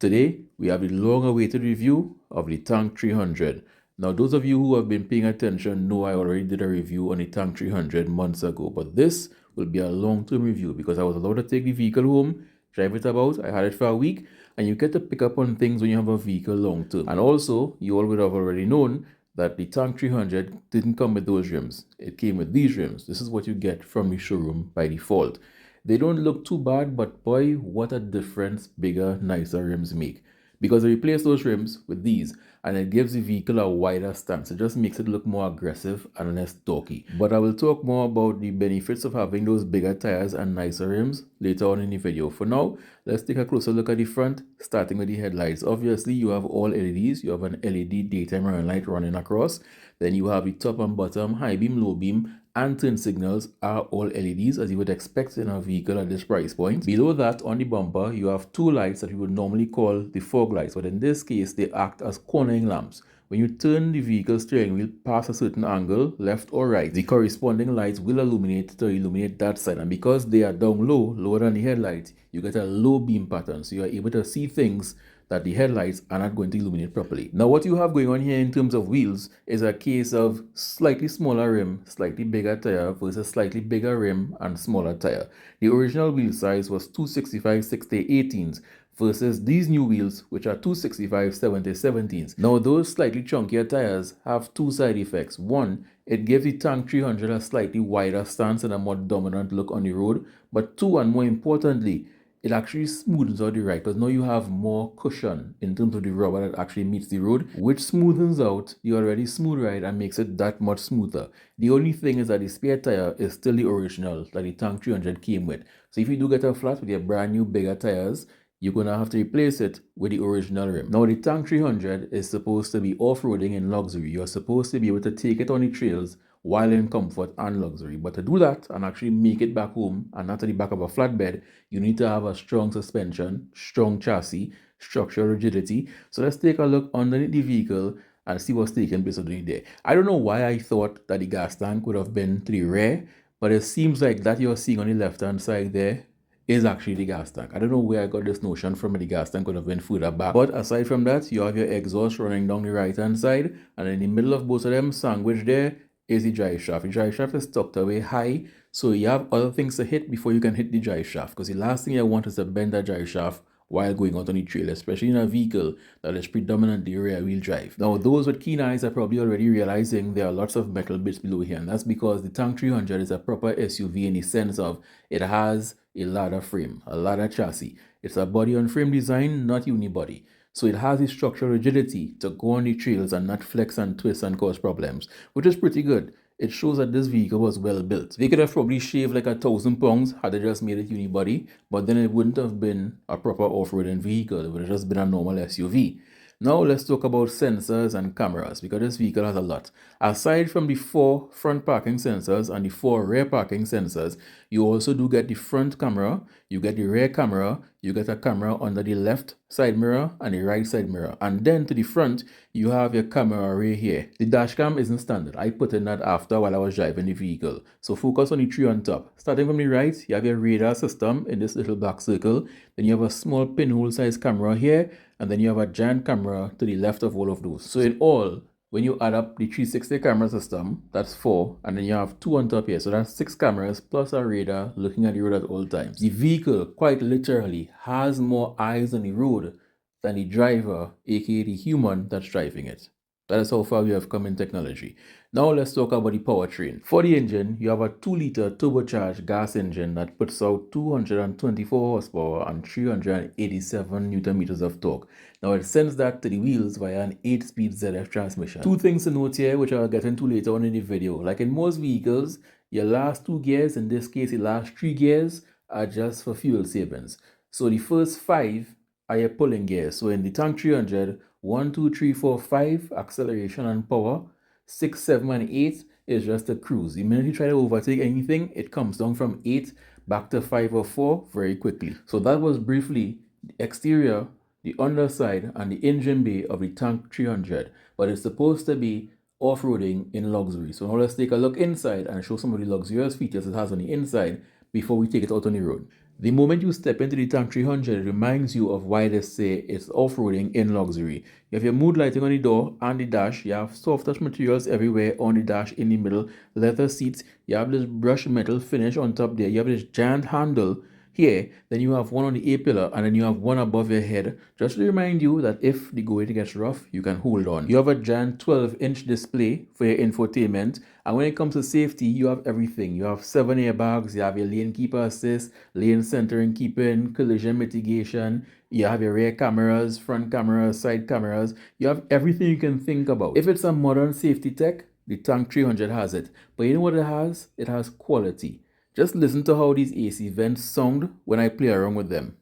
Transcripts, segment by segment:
Today, we have the long-awaited review of the Tank 300. Now, those of you who have been paying attention know I already did a review on the Tank 300 months ago, but this will be a long-term review because I was allowed to take the vehicle home, drive it about. I had it for a week, and you get to pick up on things when you have a vehicle long-term. And also, you all would have already known that the Tank 300 didn't come with those rims. It came with these rims. This is what you get from the showroom by default. They don't look too bad, but boy, what a difference bigger, nicer rims make. Because I replace those rims with these, and it gives the vehicle a wider stance. It just makes it look more aggressive and less torquey. But I will talk more about the benefits of having those bigger tires and nicer rims later on in the video. For now, let's take a closer look at the front, starting with the headlights. Obviously, you have all LEDs. You have an LED daytime running light running across. Then you have the top and bottom, high beam, low beam, and turn signals are all LEDs, as you would expect in a vehicle at this price point. Below that, on the bumper, you have two lights that we would normally call the fog lights, but in this case, they act as cornering lamps. When you turn the vehicle steering wheel past a certain angle, left or right, the corresponding lights will illuminate to illuminate that side. And because they are down low, lower than the headlights, you get a low beam pattern, so you are able to see things that the headlights are not going to illuminate properly. Now, what you have going on here in terms of wheels is a case of slightly smaller rim, slightly bigger tire versus slightly bigger rim and smaller tire. The original wheel size was 265 60/18s versus these new wheels, which are 265 70/17s. Now, those slightly chunkier tires have two side effects. One, it gives the Tank 300 a slightly wider stance and a more dominant look on the road. But two, and more importantly, it actually smoothens out the ride because now you have more cushion in terms of the rubber that actually meets the road, which smoothens out the already smooth ride and makes it that much smoother. The only thing is that the spare tire is still the original that the Tank 300 came with. So if you do get a flat with your brand new bigger tires, you're going to have to replace it with the original rim. Now, the Tank 300 is supposed to be off-roading in luxury. You're supposed to be able to take it on the trails while in comfort and luxury. But to do that and actually make it back home and not to the back of a flatbed, you need to have a strong suspension, strong chassis, structural rigidity. So let's take a look underneath the vehicle and see what's taking place underneath there. I don't know why I thought that the gas tank would have been to the rear, but it seems like that you're seeing on the left-hand side there is actually the gas tank. I don't know where I got this notion from, the gas tank could have been further back. But aside from that, you have your exhaust running down the right-hand side, and in the middle of both of them, sandwiched there, is the drive shaft. The drive shaft is tucked away high, so you have other things to hit before you can hit the drive shaft, because the last thing you want is to bend that drive shaft while going out on the trail, especially in a vehicle that is predominantly rear-wheel drive. Now, those with keen eyes are probably already realizing there are lots of metal bits below here, and that's because the Tank 300 is a proper SUV in the sense of it has a ladder frame, a ladder chassis. It's a body-on-frame design, not unibody. So it has the structural rigidity to go on the trails and not flex and twist and cause problems, which is pretty good. It shows that this vehicle was well built. They could have probably shaved like 1,000 pounds had they just made it unibody, but then it wouldn't have been a proper off-roading vehicle. It would have just been a normal SUV. Now let's talk about sensors and cameras, because this vehicle has a lot. Aside from the 4 front parking sensors and the 4 rear parking sensors, you also do get the front camera, you get the rear camera, you get a camera under the left side mirror and the right side mirror. And then to the front, you have your camera array here. The dash cam isn't standard. I put in that after while I was driving the vehicle. So focus on the 3 on top. Starting from the right, you have your radar system in this little black circle. Then you have a small pinhole size camera here. And then you have a giant camera to the left of all of those. So in all, when you add up the 360 camera system, that's 4, and then you have 2 on top here. So that's 6 cameras plus a radar looking at the road at all times. The vehicle, quite literally, has more eyes on the road than the driver, aka the human that's driving it. That is how far we have come in technology. Now let's talk about the powertrain. For the engine, you have a 2-liter turbocharged gas engine that puts out 224 horsepower and 387 newton meters of torque. Now it sends that to the wheels via an 8-speed ZF transmission. 2 things to note here, which I'll get into later on in the video. Like in most vehicles, your last 2 gears, in this case the last 3 gears, are just for fuel savings. So the first 5 are your pulling gears. So in the Tank 300, 1, 2, 3, 4, 5, acceleration and power. 6, 7, and 8 is just a cruise. The minute you try to overtake anything, it comes down from 8 back to 5 or 4 very quickly. So that was briefly the exterior, the underside, and the engine bay of the Tank 300. But it's supposed to be off-roading in luxury. So now let's take a look inside and show some of the luxurious features it has on the inside before we take it out on the road. The moment you step into the Tank 300, it reminds you of why they say it's off-roading in luxury. You have your mood lighting on the door and the dash. You have soft touch materials everywhere on the dash in the middle. Leather seats. You have this brushed metal finish on top there. You have this giant handle here. Then you have one on the A-pillar and then you have one above your head. Just to remind you that if the going gets rough, you can hold on. You have a giant 12-inch display for your infotainment. And when it comes to safety, you have everything. You have 7 airbags, you have your lane keeper assist, lane centering keeping, collision mitigation, you have your rear cameras, front cameras, side cameras. You have everything you can think about. If it's a modern safety tech, the Tank 300 has it. But you know what it has? It has quality. Just listen to how these AC vents sound when I play around with them.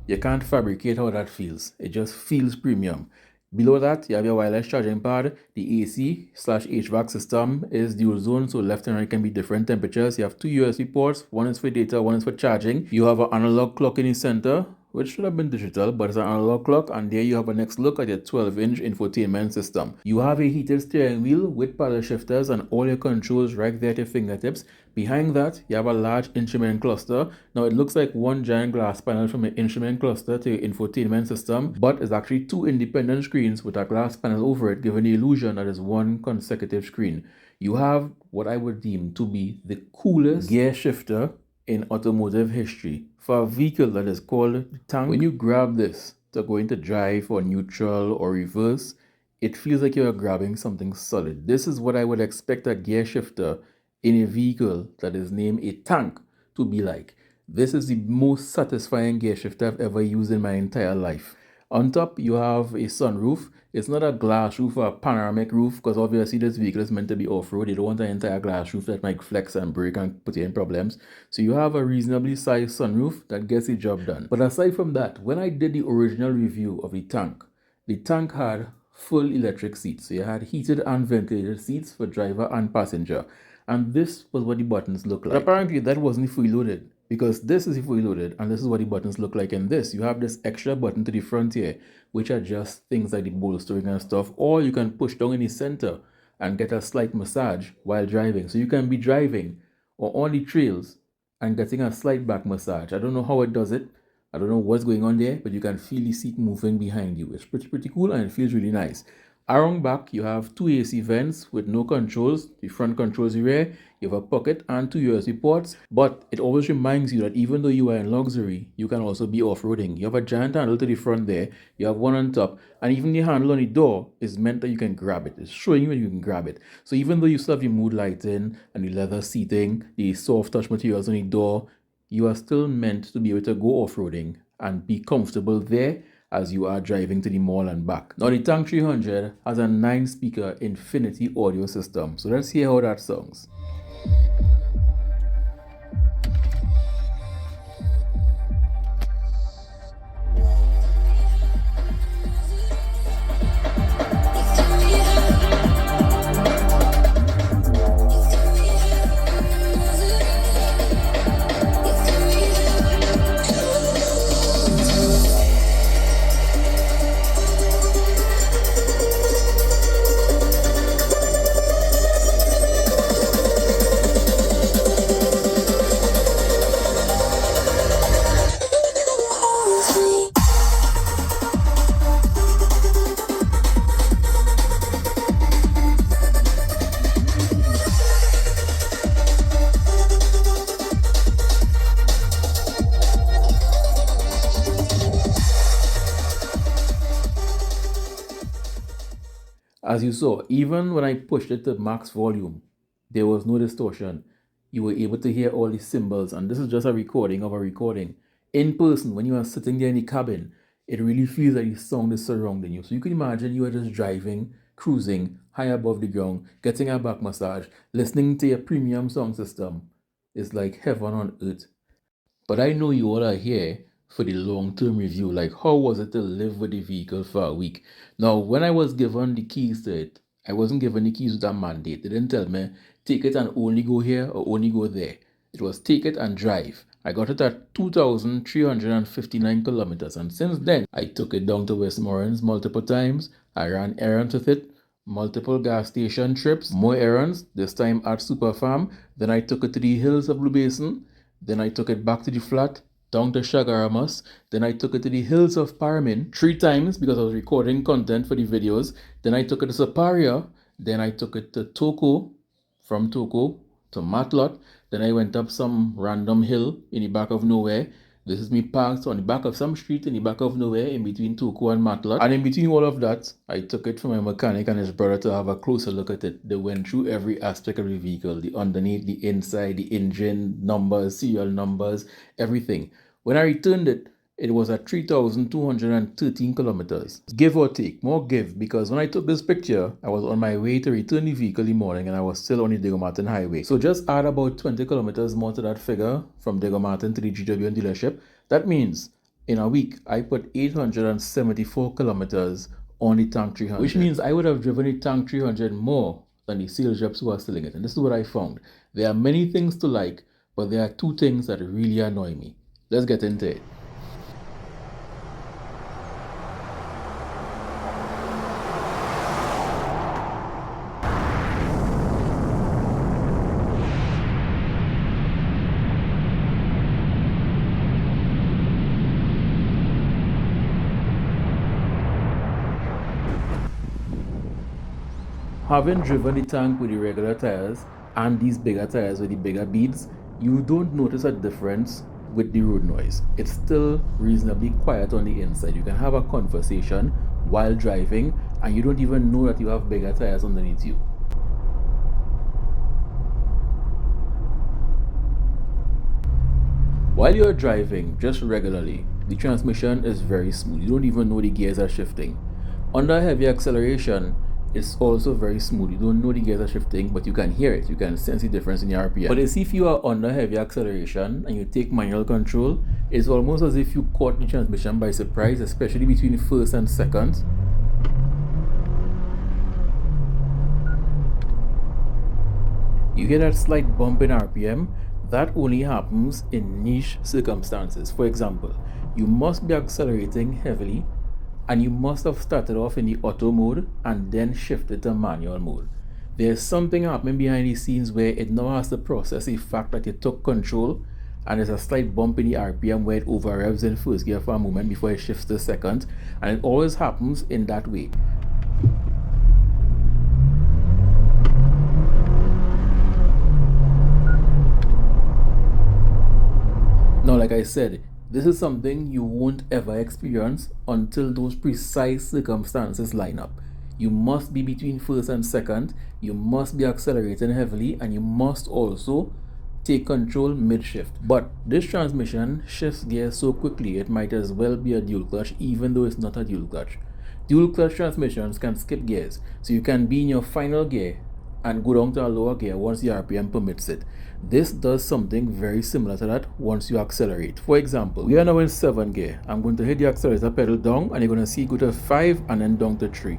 You can't fabricate how that feels. It just feels premium. Below that, you have your wireless charging pad. The AC/HVAC system is dual zone, so left and right can be different temperatures. You have 2 USB ports. One is for data, one is for charging. You have an analog clock in the center, which should have been digital, but it's an analog clock. And there you have a next look at your 12-inch infotainment system. You have a heated steering wheel with paddle shifters and all your controls right there at your fingertips. Behind that, you have a large instrument cluster. Now, it looks like one giant glass panel from your instrument cluster to your infotainment system, but it's actually 2 independent screens with a glass panel over it, giving the illusion that it's one consecutive screen. You have what I would deem to be the coolest gear shifter in automotive history. For a vehicle that is called the Tank, when you grab this to go into drive or neutral or reverse, it feels like you're grabbing something solid. This is what I would expect a gear shifter in a vehicle that is named a Tank to be like. This is the most satisfying gear shifter I've ever used in my entire life. On top, you have a sunroof. It's not a glass roof or a panoramic roof because obviously this vehicle is meant to be off-road. You don't want an entire glass roof that might flex and break and put you in problems. So you have a reasonably sized sunroof that gets the job done. But aside from that, when I did the original review of the Tank had full electric seats. So you had heated and ventilated seats for driver and passenger. And this was what the buttons look like. But apparently that wasn't fully loaded, because this is fully loaded and this is what the buttons look like in this. You have this extra button to the front here, which are just things like the bolstering and stuff, or you can push down in the center and get a slight massage while driving. So you can be driving or on the trails and getting a slight back massage. I don't know how it does it. I don't know what's going on there, but you can feel the seat moving behind you. It's pretty cool and it feels really nice. Around back, you have 2 AC vents with no controls. The front controls the rear. You have a pocket and 2 USB ports. But it always reminds you that even though you are in luxury, you can also be off-roading. You have a giant handle to the front there. You have one on top. And even the handle on the door is meant that you can grab it. It's showing you that you can grab it. So even though you still have your mood lighting and the leather seating, the soft touch materials on the door, you are still meant to be able to go off-roading and be comfortable there as you are driving to the mall and back. Now the Tank 300 has a 9-speaker infinity audio system. So let's hear how that sounds. As you saw, even when I pushed it to max volume, there was no distortion. You were able to hear all the cymbals, and this is just a recording of a recording. In person, when you are sitting there in the cabin, it really feels like the sound is surrounding you. So you can imagine you are just driving, cruising, high above the ground, getting a back massage, listening to your premium sound system. It's like heaven on earth. But I know you all are here for the long-term review, like how was it to live with the vehicle for a week. Now, when I was given the keys to it, I wasn't given the keys with a mandate. They didn't tell me, take it and only go here or only go there. It was take it and drive. I got it at 2,359 kilometers, and since then, I took it down to Westmoreland multiple times. I ran errands with it, multiple gas station trips, more errands, this time at Super Farm. Then I took it to the hills of Blue Basin. Then I took it back to the flat, down to Chagaramas. Then I took it to the hills of Paramin 3 times because I was recording content for the videos. Then I took it to Saparia. Then I took it to Toko, from Toko to Matlot. Then I went up some random hill in the back of nowhere. This is me parked on the back of some street in the back of nowhere in between Toko and Matlot. And in between all of that, I took it from my mechanic and his brother to have a closer look at it. They went through every aspect of the vehicle, the underneath, the inside, the engine, numbers, serial numbers, everything. When I returned it, it was at 3,213 kilometers. Give or take, more give, because when I took this picture, I was on my way to return the vehicle in the morning and I was still on the Diego Martin highway. So just add about 20 kilometers more to that figure from Diego Martin to the GWM dealership. That means in a week, I put 874 kilometers on the Tank 300. Which means I would have driven the Tank 300 more than the sales reps who are selling it. And this is what I found. There are many things to like, but there are 2 things that really annoy me. Let's get into it. Having driven the tank with the regular tires and these bigger tires with the bigger beads, you don't notice a difference with the road noise. It's still reasonably quiet on the inside. You can have a conversation while driving and you don't even know that you have bigger tires underneath you. While you're driving just regularly, the transmission is very smooth. You don't even know the gears are shifting. Under heavy acceleration, it's also very smooth. You don't know the gears are shifting, but you can hear it. You can sense the difference in your RPM. But as if you are under heavy acceleration and you take manual control, it's almost as if you caught the transmission by surprise, especially between first and second. You hear that slight bump in RPM. That only happens in niche circumstances. For example, you must be accelerating heavily and you must have started off in the auto mode and then shifted to manual mode. There's something happening behind the scenes where it now has to process the fact that you took control and there's a slight bump in the RPM where it over revs in first gear for a moment before it shifts to second, and it always happens in that way. Now, like I said, this is something you won't ever experience until those precise circumstances line up. You must be between first and second, you must be accelerating heavily, and you must also take control mid-shift. But this transmission shifts gears so quickly it might as well be a dual clutch even though it's not a dual clutch. Dual clutch transmissions can skip gears, so you can be in your final gear and go down to a lower gear once the RPM permits it. This does something very similar to that once you accelerate. For example, we are now in 7th gear. I'm going to hit the accelerator pedal down and you're going to see go to 5 and then down to 3.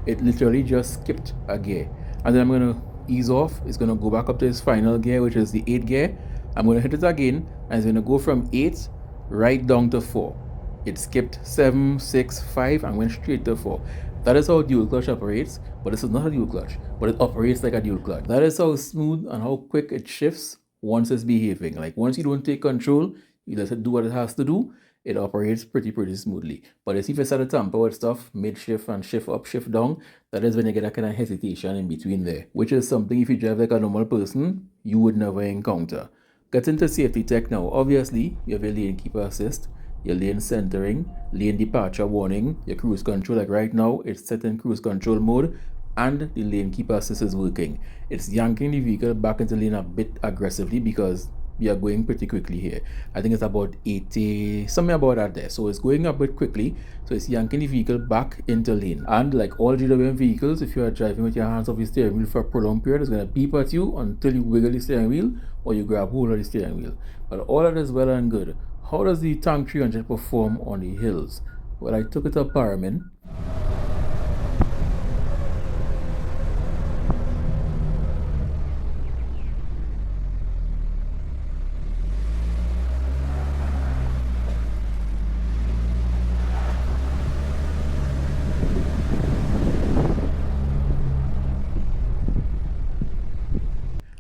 It literally just skipped a gear. And then I'm going to ease off. It's going to go back up to its final gear, which is the 8th gear. I'm going to hit it again and it's going to go from 8 right down to 4. It skipped 7, 6, 5 and went straight to 4. That is how dual clutch operates, but this is not a dual clutch, but it operates like a dual clutch. That is how smooth and how quick it shifts once it's behaving. Like once you don't take control, you let it do what it has to do, it operates pretty smoothly. But if you start to tamper with stuff, mid-shift and shift up, shift down, that is when you get a kind of hesitation in between there, which is something if you drive like a normal person, you would never encounter. Get into safety tech now. Obviously, you have your lane keeper assist, your lane centering, lane departure warning, your cruise control. Like right now, it's set in cruise control mode and the lane keeper assist is working. It's yanking the vehicle back into lane a bit aggressively because we are going pretty quickly here. I think it's about 80, something about that there. So it's going a bit quickly. So it's yanking the vehicle back into lane. And like all GWM vehicles, if you are driving with your hands off the steering wheel for a prolonged period, it's going to beep at you until you wiggle the steering wheel or you grab hold of the steering wheel. But all that is well and good. How does the Tank 300 perform on the hills? Well, I took it up Paramin.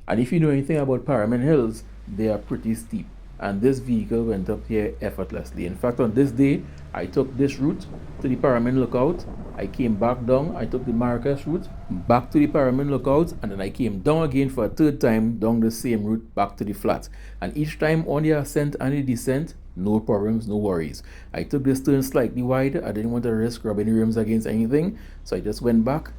And if you know anything about Paramin Hills, they are pretty steep. And this vehicle went up here effortlessly. In fact, on this day, I took this route to the Paramin Lookout. I came back down. I took the Marrakesh route back to the Paramin Lookout. And then I came down again for a third time down the same route back to the flat. And each time on the ascent and the descent, no problems, no worries. I took this turn slightly wide. I didn't want to risk rubbing the rims against anything. So I just went back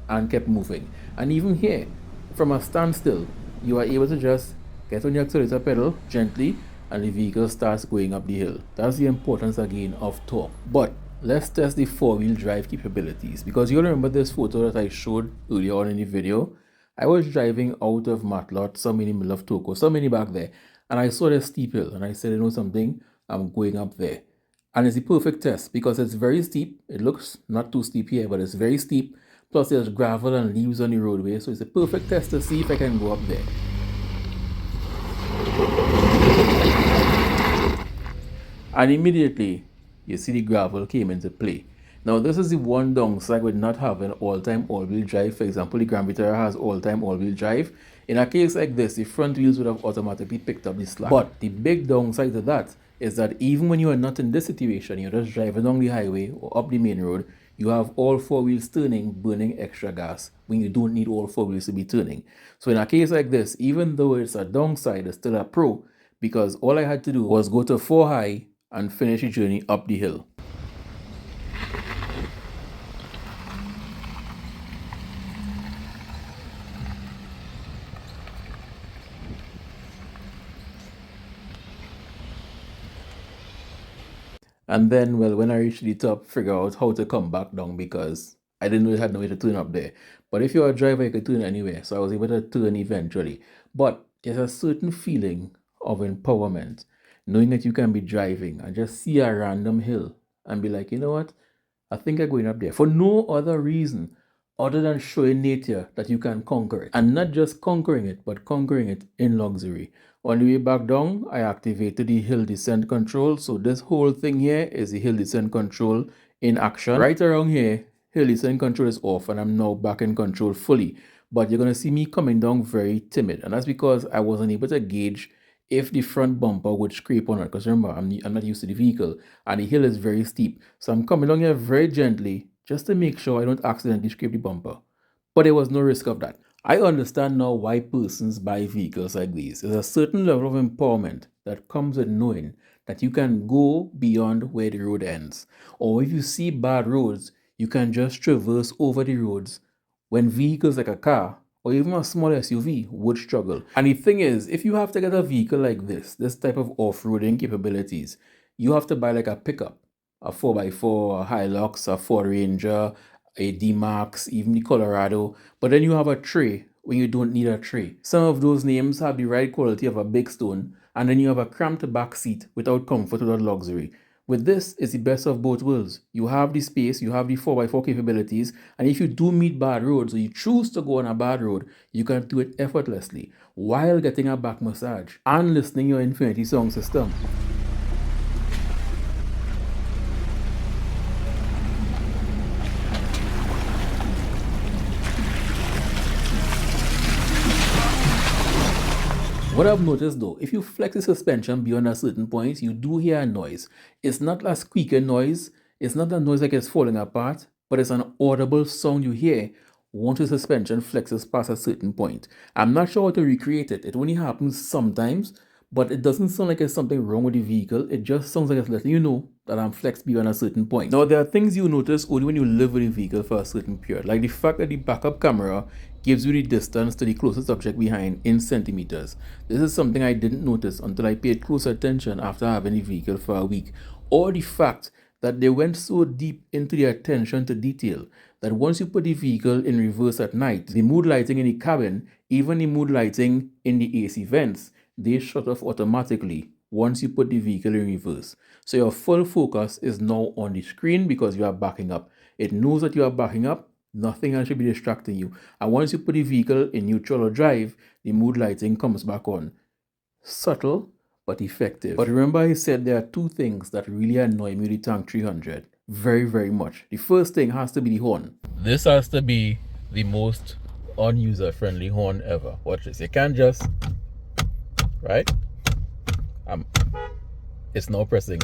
and kept moving. And even here, from a standstill, you are able to just get on your accelerator pedal gently and the vehicle starts going up the hill. That's the importance again of torque. But let's test the four-wheel drive capabilities, because you remember this photo that I showed earlier on in the video. I was driving out of Matlot, some in the middle of Toko, some in the back there, and I saw this steep hill and I said, you know something, I'm going up there. And it's the perfect test because it's very steep. It looks not too steep here, but it's very steep. Plus there's gravel and leaves on the roadway, so it's a perfect test to see if I can go up there. And immediately you see the gravel came into play. Now this is the one downside with not having all-time all-wheel drive. For example, the Grand Vitara has all-time all-wheel drive. In a case like this, the front wheels would have automatically picked up the slack. But the big downside to that is that even when you are not in this situation, you're just driving along the highway or up the main road, you have all four wheels turning, burning extra gas when you don't need all four wheels to be turning. So in a case like this, even though it's a downside, it's still a pro, because all I had to do was go to 4 high and finish the journey up the hill. And then, well, when I reached the top, figure out how to come back down because I didn't know it had no way to turn up there. But if you're a driver, you could turn anywhere. So I was able to turn eventually. But there's a certain feeling of empowerment, knowing that you can be driving and just see a random hill and be like, you know what? I think I'm going up there for no other reason other than showing nature that you can conquer it. And not just conquering it, but conquering it in luxury. On the way back down, I activated the hill descent control. So this whole thing here is the hill descent control in action. Right around here, hill descent control is off and I'm now back in control fully. But you're going to see me coming down very timid. And that's because I wasn't able to gauge if the front bumper would scrape on it. Because remember, I'm not used to the vehicle and the hill is very steep. So I'm coming down here very gently just to make sure I don't accidentally scrape the bumper. But there was no risk of that. I understand now why persons buy vehicles like these. There's a certain level of empowerment that comes with knowing that you can go beyond where the road ends. Or if you see bad roads, you can just traverse over the roads when vehicles like a car or even a small SUV would struggle. And the thing is, if you have to get a vehicle like this type of off-roading capabilities, you have to buy like a pickup, a 4x4, a Hilux, a Ford Ranger, a D-Max, even the Colorado. But then you have a tray when you don't need a tray. Some of those names have the right quality of a big stone, and then you have a cramped back seat without comfort, without luxury. With this, it's the best of both worlds. You have the space, you have the 4x4 capabilities, and if you do meet bad roads or you choose to go on a bad road, you can do it effortlessly while getting a back massage and listening your Infinity sound system. What I've noticed though, if you flex the suspension beyond a certain point, you do hear a noise. It's not a squeaking noise, it's not a noise like it's falling apart, but it's an audible sound you hear once the suspension flexes past a certain point. I'm not sure how to recreate it. It only happens sometimes, but it doesn't sound like there's something wrong with the vehicle. It just sounds like it's letting you know that I'm flexed beyond a certain point. Now, there are things you notice only when you live with the vehicle for a certain period, like the fact that the backup camera gives you the distance to the closest object behind in centimeters. This is something I didn't notice until I paid close attention after having the vehicle for a week. Or the fact that they went so deep into the attention to detail that once you put the vehicle in reverse at night, the mood lighting in the cabin, even the mood lighting in the AC vents, they shut off automatically once you put the vehicle in reverse. So your full focus is now on the screen because you are backing up. It knows that you are backing up. Nothing else should be distracting you. And once you put the vehicle in neutral or drive, the mood lighting comes back on. Subtle, but effective. But remember I said there are two things that really annoy me with the Tank 300. Very, very much. The first thing has to be the horn. This has to be the most unuser-friendly horn ever. Watch this. You can't just, right? It's now pressing.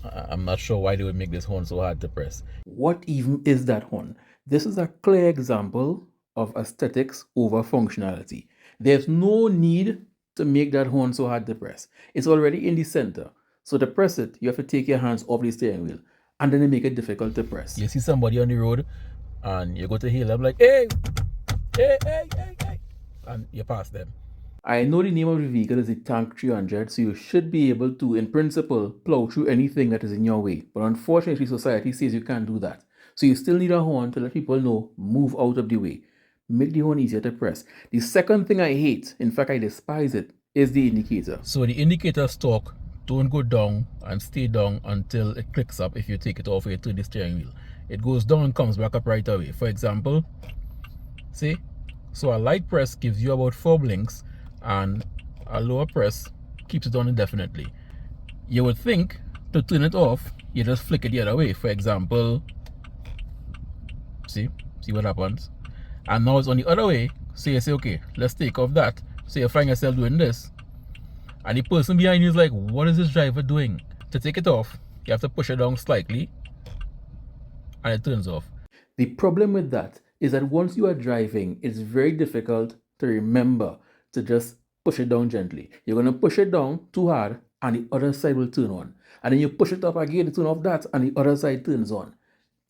I'm not sure why they would make this horn so hard to press. What even is that horn? This is a clear example of aesthetics over functionality. There's no need to make that horn so hard to press. It's already in the center. So to press it, you have to take your hands off the steering wheel, and then they make it difficult to press. You see somebody on the road and you go to hail them like, hey, hey, hey, hey, hey, and you pass them. I know the name of the vehicle is the Tank 300, so you should be able to, in principle, plow through anything that is in your way. But unfortunately, society says you can't do that. So you still need a horn to let people know, move out of the way. Make the horn easier to press. The second thing I hate, in fact I despise it, is the indicator. So the indicator stalk don't go down and stay down until it clicks up if you take it off or you turn the steering wheel. It goes down and comes back up right away. For example, see? So a light press gives you about 4 blinks, and a lower press keeps it on indefinitely. You would think to turn it off, you just flick it the other way. For example, see what happens? And now it's on the other way, so you say, okay, let's take off that. So you find yourself doing this, and the person behind you is like, what is this driver doing? To take it off, you have to push it down slightly, and it turns off. The problem with that is that once you are driving, it's very difficult to remember to just push it down gently. You're going to push it down too hard and the other side will turn on. And then you push it up again to turn off that and the other side turns on.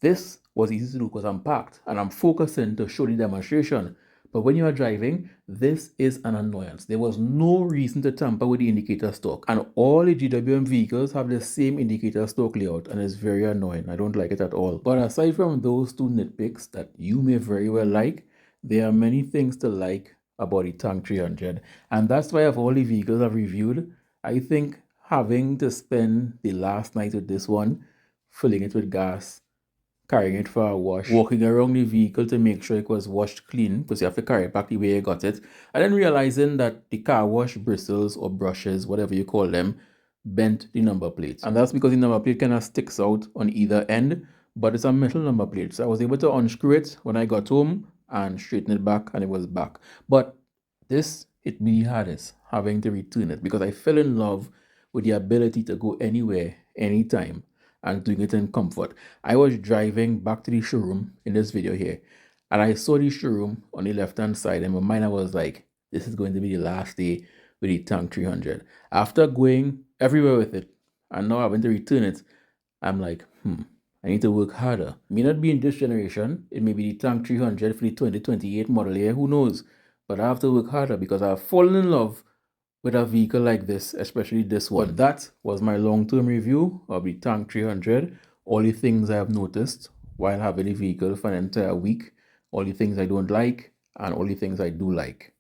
This was easy to do because I'm parked and I'm focusing to show the demonstration. But when you are driving, this is an annoyance. There was no reason to tamper with the indicator stalk. And all the GWM vehicles have the same indicator stalk layout, and it's very annoying. I don't like it at all. But aside from those two nitpicks that you may very well like, there are many things to like about the Tank 300. And that's why of all the vehicles I've reviewed, I think having to spend the last night with this one, filling it with gas, carrying it for a wash, walking around the vehicle to make sure it was washed clean, because you have to carry it back the way you got it, and then realizing that the car wash bristles or brushes, whatever you call them, bent the number plate. And that's because the number plate kind of sticks out on either end, but it's a metal number plate. So I was able to unscrew it when I got home and straighten it back, and it was back. But this hit me the hardest, having to return it, because I fell in love with the ability to go anywhere, anytime, and doing it in comfort. I was driving back to the showroom in this video here, and I saw the showroom on the left hand side, and in my mind I was like, this is going to be the last day with the Tank 300. After going everywhere with it and now having to return it, I'm like, I need to work harder. It may not be in this generation, it may be the Tank 300 for the 2028 model year, who knows? But I have to work harder because I've fallen in love with a vehicle like this, especially this one. But that was my long-term review of the Tank 300. All the things I have noticed while having the vehicle for an entire week, all the things I don't like, and all the things I do like.